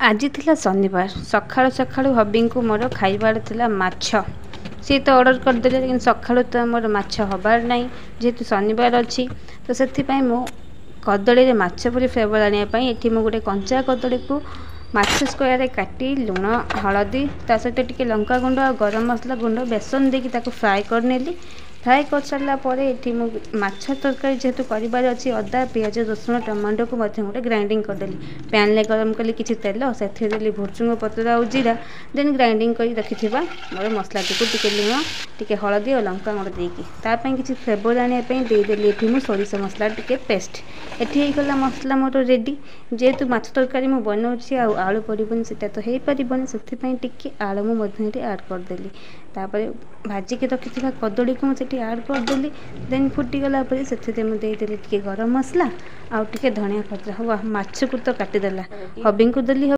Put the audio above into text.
आज थिला शनिवार सकाळु सकाळु हबी को मोर खाइबार थिला माछ सी तो ऑर्डर करदे लेकिन सकाळु तो मोर माछ हबार नहीं जेहेतु शनिवार अच्छी तो से मो कदली रे माछ परी फ्लेवर आने ये मु गोटे कंचा कदली को माछ स्क्वायर काटी लुण हलदी ता सहित टिके लंका गुंड और गरम मसला गुंड बेसन देकी फ्राए करनेली फ्राए कर सारापर ये माछ तरकारी जेहेतु करार अच्छी अदा पियाज रसुण टमाटो को गोटे ग्राइंडिंग करदेली पैन ले गरम कली किसी तेल से देली भुर्चुंग पतर और जीरा देन ग्राइंडिंग कर रखि मोर मसला टी लुण टी हलदी और लंका गुंड देकी किसी फ्लेवर आने देदेली ये सोरिष मसला टी पेस्ट ये गला मसला मोर रेडी जेहेतु माछ तरकारी मुझे बनाऊँगी आलू पड़न से तो हो पारन से टी आलू मुझे आड करदेली भाजिकी रखि कदली को मुझे आड करदेली देन फुटीगला से मुझे गरम मसला आउ टे धनिया पत्र हाँ माछ को तो काटिदेला हबी को देली।